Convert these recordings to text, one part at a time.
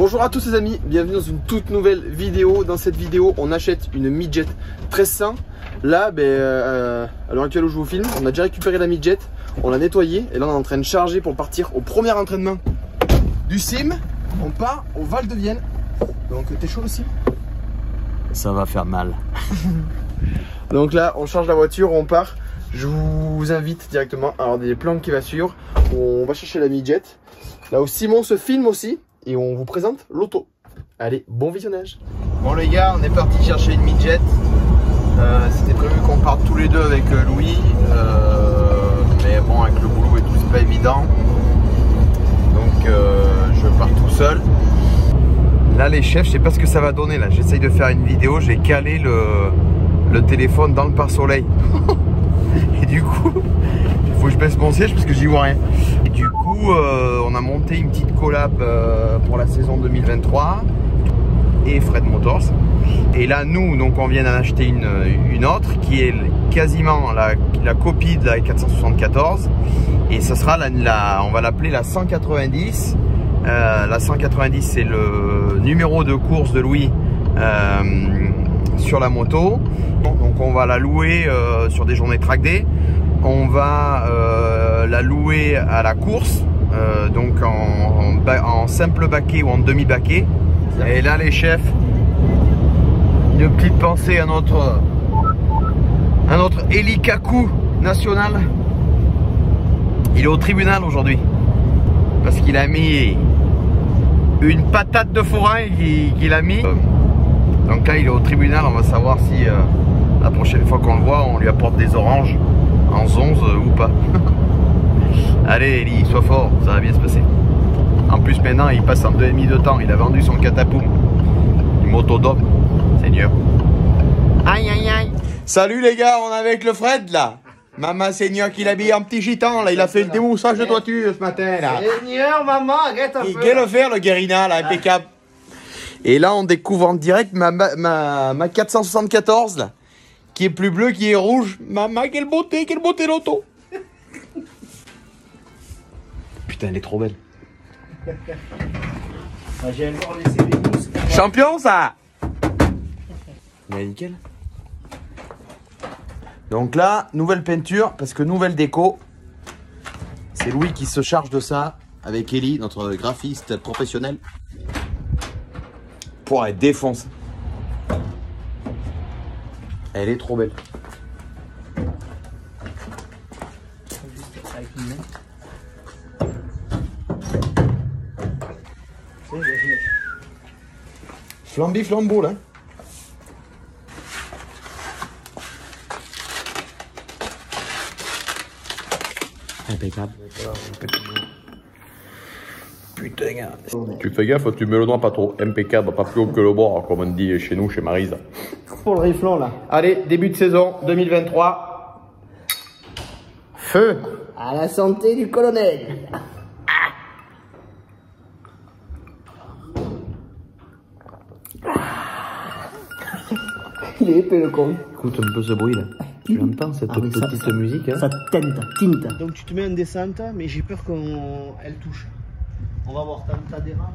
Bonjour à tous les amis, bienvenue dans une toute nouvelle vidéo. Dans cette vidéo, on achète une midget 1300. Là, à l'heure actuelle où je vous filme, on a déjà récupéré la midget, on l'a nettoyée et là on est en train de charger pour partir au premier entraînement du sim. On part au Val de Vienne. Donc t'es chaud aussi? Ça va faire mal. Donc là, on charge la voiture, on part. Je vous invite directement à regarder les plans qui va suivre. On va chercher la midget. Là où Simon se filme aussi. Et on vous présente l'auto. Allez, bon visionnage. Bon les gars, on est parti chercher une midget. C'était prévu qu'on parte tous les deux avec Louis. Mais bon, avec le boulot et tout, c'est pas évident. Donc je pars tout seul. Là les chefs, je sais pas ce que ça va donner là. J'essaye de faire une vidéo, j'ai calé le téléphone dans le pare-soleil. Et du coup, il faut que je baisse mon siège parce que j'y vois rien. Et du coup, on a monté une petite collab pour la saison 2023 et Fred Motors. Et là, nous, donc on vient d'en acheter une autre qui est quasiment la copie de la 474. Et ça sera on va l'appeler la 190. La 190, c'est le numéro de course de Louis sur la moto. Donc on va la louer sur des journées track day. On va la louer à la course, donc en simple baquet ou en demi-baquet. Et là les chefs, une petite pensée à notre Elikaku national. Il est au tribunal aujourd'hui parce qu'il a mis une patate de forain qu'il a mis. Donc là il est au tribunal, on va savoir si la prochaine fois qu'on le voit on lui apporte des oranges en 11 ou pas. Allez Eli, sois fort, ça va bien se passer. En plus maintenant il passe en 2,5 de temps, il a vendu son catapoum. Une moto d'homme, seigneur. Aïe aïe aïe. Salut les gars, on est avec le Fred là. Maman Seigneur qui l'habille en petit gitan là, il a fait le démoussage de toiture ce matin là. Seigneur maman, arrête un peu. Il vient le faire le guérina là, impeccable. Et là on découvre en direct ma 474 là. Qui est plus bleu, qui est rouge. Maman, quelle beauté l'auto. Putain, elle est trop belle. J'ai encore laissé les mousses. Champion, ça. Mais nickel. Donc là, nouvelle peinture, parce que nouvelle déco. C'est Louis qui se charge de ça, avec Eli, notre graphiste professionnel. Pour elle défonce. Elle est trop belle. Flambi flambeau là. Impeccable. Putain. Tu fais gaffe, tu mets le doigt pas trop impeccable, pas plus haut que le bord, comme on dit chez nous, chez Marisa. Pour le riflon là. Allez, début de saison 2023. Feu. À la santé du colonel. Il est épais le con. Écoute un peu ce bruit là. Tu entends cette petite musique hein? Ça tinte. Donc tu te mets en descente, mais j'ai peur qu'elle touche. On va voir, t'as des rampes.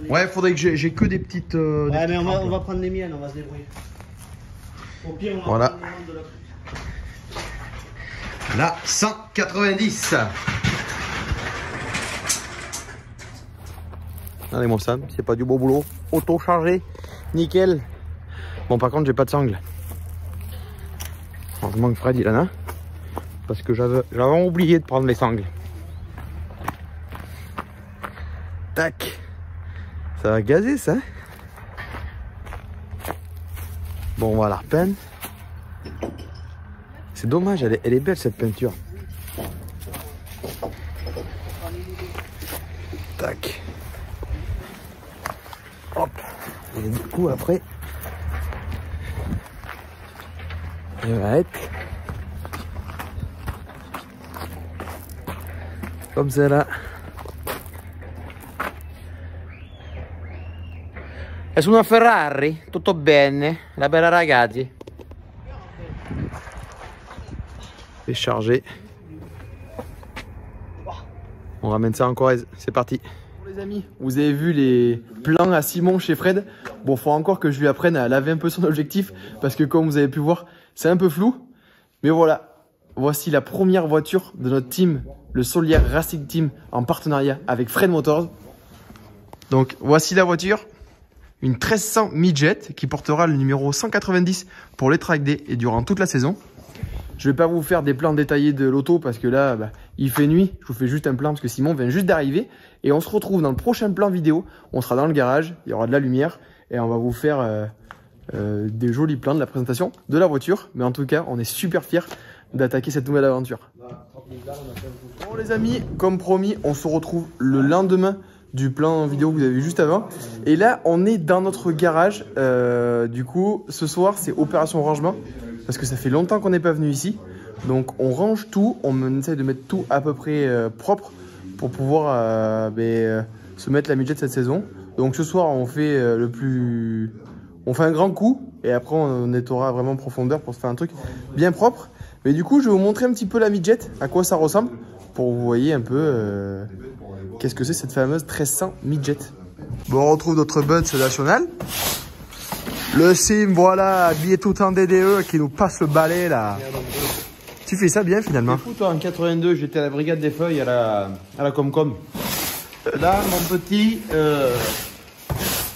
Ouais, faudrait que j'ai que des petites. Ouais, mais on va prendre les miennes, on va se débrouiller. Au pire, on va voilà. prendre les de La 190. Allez mon Sam, c'est pas du beau boulot. Auto chargé, nickel. Bon par contre j'ai pas de sangle. Heureusement que Fred il en a. Parce que j'avais oublié de prendre les sangles. Tac. Ça va gazer ça. Bon on va la repeindre. C'est dommage, elle est belle cette peinture. Tac. Hop. Et du coup après, elle va être comme celle-là. È su una Ferrari, tutto bene, la bella ragazzi. Déchargé. On ramène ça en Corrèze, c'est parti. Les amis, vous avez vu les plans à Simon chez Fred. Bon, faut encore que je lui apprenne à laver un peu son objectif parce que comme vous avez pu voir, c'est un peu flou. Mais voilà, voici la première voiture de notre team, le Solière Racing Team, en partenariat avec Fred Motors. Donc voici la voiture, une 1300 Midget qui portera le numéro 190 pour les track day et durant toute la saison. Je vais pas vous faire des plans détaillés de l'auto parce que là, il fait nuit. Je vous fais juste un plan parce que Simon vient juste d'arriver. Et on se retrouve dans le prochain plan vidéo. On sera dans le garage, il y aura de la lumière et on va vous faire des jolis plans de la présentation de la voiture. Mais en tout cas, on est super fiers d'attaquer cette nouvelle aventure. Bon les amis, comme promis, on se retrouve le lendemain du plan vidéo que vous avez vu juste avant. Et là, on est dans notre garage. Du coup, ce soir, c'est opération rangement. Parce que ça fait longtemps qu'on n'est pas venu ici. Donc on range tout, on essaye de mettre tout à peu près propre pour pouvoir se mettre la midget cette saison. Donc ce soir on fait on fait un grand coup et après on nettoiera vraiment en profondeur pour se faire un truc bien propre. Mais du coup je vais vous montrer un petit peu la midget, à quoi ça ressemble, pour que vous voyez un peu qu'est-ce que c'est cette fameuse 1300 midget. Bon, on retrouve notre Buds national. Le Sim, voilà, habillé tout en DDE, qui nous passe le balai là. Tu fais ça bien finalement. Fou, toi, en 82, j'étais à la brigade des feuilles à la Comcom. Là, mon petit,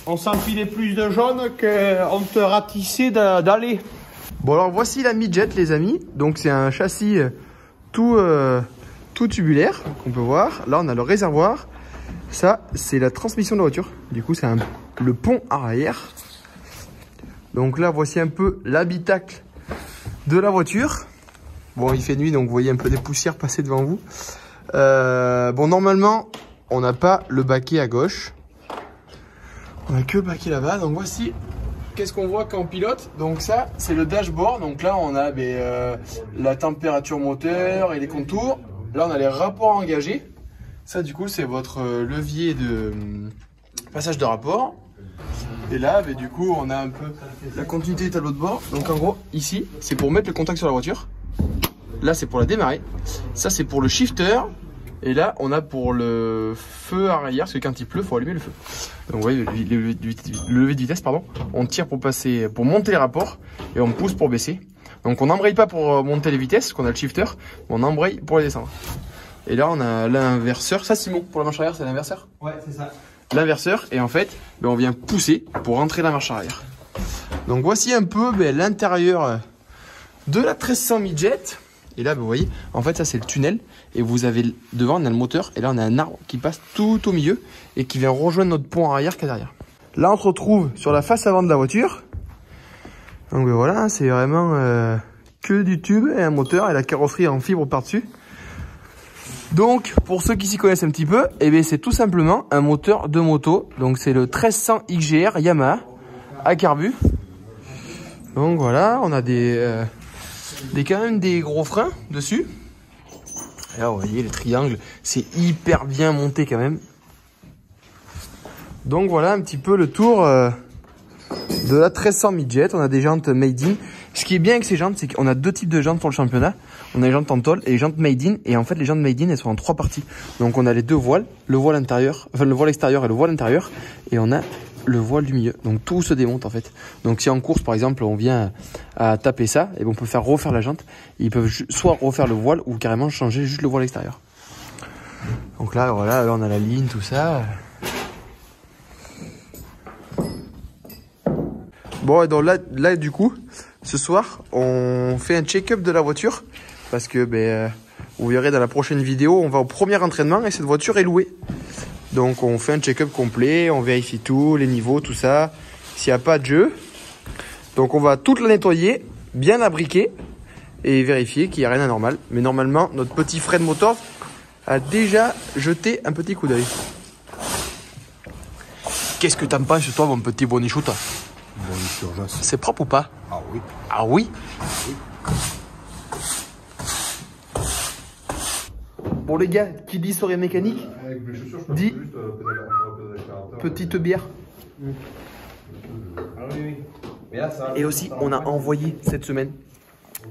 on s'enfilait plus de jaune qu'on te ratissait d'aller. Bon alors voici la midget les amis. Donc c'est un châssis tout tubulaire qu'on peut voir. Là on a le réservoir. Ça c'est la transmission de la voiture. Du coup c'est le pont arrière. Donc là, voici un peu l'habitacle de la voiture. Bon, il fait nuit, donc vous voyez un peu des poussières passer devant vous. Bon, normalement, on n'a pas le baquet à gauche. On n'a que le baquet là-bas. Donc voici, qu'est-ce qu'on voit quand on pilote. Donc ça, c'est le dashboard. Donc là, on a la température moteur et les contours. Là, on a les rapports engagés. Ça, du coup, c'est votre levier de passage de rapport. Et là, du coup, on a un peu la continuité du tableau de bord. Donc en gros, ici, c'est pour mettre le contact sur la voiture. Là, c'est pour la démarrer. Ça, c'est pour le shifter. Et là, on a pour le feu arrière, parce que quand il pleut, il faut allumer le feu. Donc vous voyez, le levier de vitesse, pardon. On tire pour monter les rapports et on pousse pour baisser. Donc on n'embraye pas pour monter les vitesses, parce qu'on a le shifter, mais on embraye pour les descendre. Et là, on a l'inverseur. Ça, Simon, pour la marche arrière, c'est l'inverseur? Ouais, c'est ça. L'inverseur, et en fait on vient pousser pour rentrer la marche arrière. Donc voici un peu l'intérieur de la 1300 Midget. Et là vous voyez, en fait ça c'est le tunnel et vous avez devant on a le moteur et là on a un arbre qui passe tout au milieu et qui vient rejoindre notre pont arrière qui est derrière. Là on se retrouve sur la face avant de la voiture. Donc voilà, c'est vraiment que du tube et un moteur et la carrosserie en fibre par dessus. Donc, pour ceux qui s'y connaissent un petit peu, c'est tout simplement un moteur de moto. Donc, c'est le 1300 XGR Yamaha à carbu. Donc voilà, on a quand même des gros freins dessus. Et là, vous voyez les triangles, c'est hyper bien monté quand même. Donc voilà un petit peu le tour de la 1300 Midget. On a des jantes made in. Ce qui est bien avec ces jantes, c'est qu'on a deux types de jantes pour le championnat. On a les jantes en tôle et les jantes made in. Et en fait, les jantes made in, elles sont en 3 parties. Donc, on a les deux voiles, le voile intérieur, enfin le voile extérieur et le voile intérieur. Et on a le voile du milieu. Donc, tout se démonte en fait. Donc, si en course, par exemple, on vient à taper ça, et on peut refaire la jante. Ils peuvent soit refaire le voile ou carrément changer juste le voile extérieur. Donc là, voilà, là, on a la ligne, tout ça. Bon, et donc là du coup, ce soir, on fait un check-up de la voiture. Parce que, vous verrez dans la prochaine vidéo, on va au premier entraînement et cette voiture est louée. Donc, on fait un check-up complet, on vérifie tout, les niveaux, tout ça. S'il n'y a pas de jeu. Donc, on va toute la nettoyer, bien la briquer et vérifier qu'il n'y a rien d'anormal. Mais normalement, notre petit Fred Motors a déjà jeté un petit coup d'œil. Qu'est-ce que t'en penses, toi, mon petit bonichoute? C'est propre ou pas? Ah oui. Ah oui? Oui. Bon les gars, qui dit soirée mécanique dit petite bière. Et aussi, on a envoyé cette semaine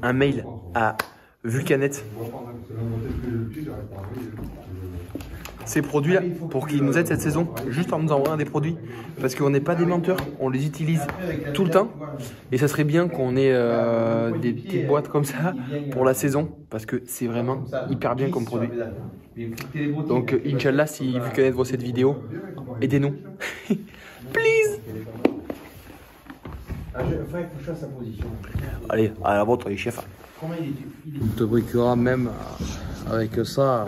un mail à Vulcanet ces produits-là pour qu'ils nous aident cette saison, juste en nous envoyant des produits. Parce qu'on n'est pas des menteurs, on les utilise tout le temps. Et ça serait bien qu'on ait des petites boîtes comme ça pour la saison, parce que c'est vraiment hyper bien comme produit. Donc Inch'Allah, si vous connaissez cette vidéo, aidez-nous. Please. Allez, à la vôtre les chefs. On te briquera même avec ça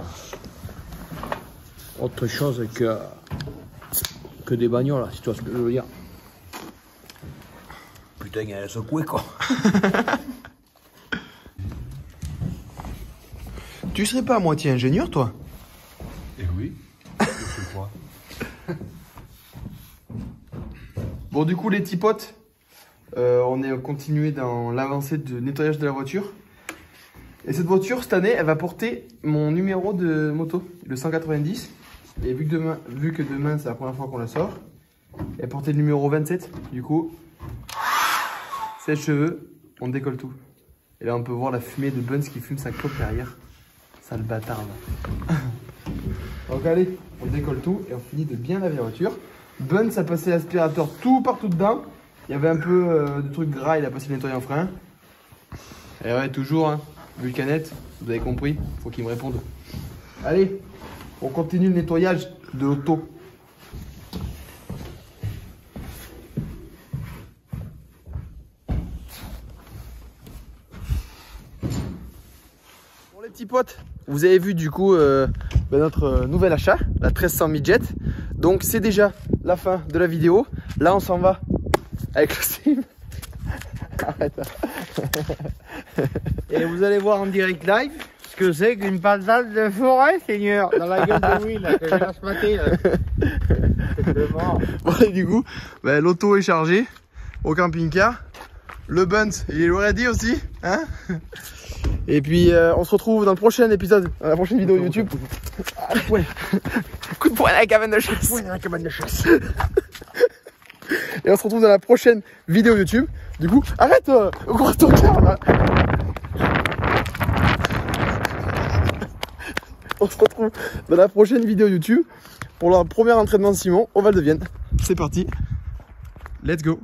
autre chose que des bagnoles, si tu vois ce que je veux dire. Putain, elle a secoué quoi. Tu serais pas à moitié ingénieur, toi? Eh oui. Je sais quoi. Bon, du coup, les petits potes, on est continué dans l'avancée de nettoyage de la voiture. Et cette voiture, cette année, elle va porter mon numéro de moto, le 190. Et vu que demain, c'est la première fois qu'on la sort, elle portait le numéro 27. Du coup, sèche-cheveux, on décolle tout. Et là, on peut voir la fumée de Buns qui fume sa clope derrière. Sale bâtard, là. Donc allez, on décolle tout et on finit de bien laver la voiture. Buns a passé l'aspirateur tout partout dedans. Il y avait un peu de trucs gras, il a passé le nettoyant frein. Et ouais, toujours, hein, Vulcanette, vous avez compris, faut qu'il me réponde. Allez, on continue le nettoyage de l'auto. Bon les petits potes, vous avez vu du coup notre nouvel achat, la 1300 Midget. Donc c'est déjà la fin de la vidéo. Là on s'en va avec le sim. Arrête. Et vous allez voir en direct live ce que c'est qu'une patate de forêt, Seigneur, dans la gueule de Will, que j'ai ce matin. Bon et du coup, l'auto est chargée au camping-car. Le Buns, il est ready aussi, hein. Et puis on se retrouve dans le prochain épisode, dans la prochaine vidéo YouTube. Ouais. Coup de poing à la cabane de chasse. Et on se retrouve dans la prochaine vidéo YouTube. Du coup, arrête, ouvre ton cœur là. On se retrouve dans la prochaine vidéo YouTube pour leur premier entraînement de Simon au Val de Vienne. C'est parti, let's go.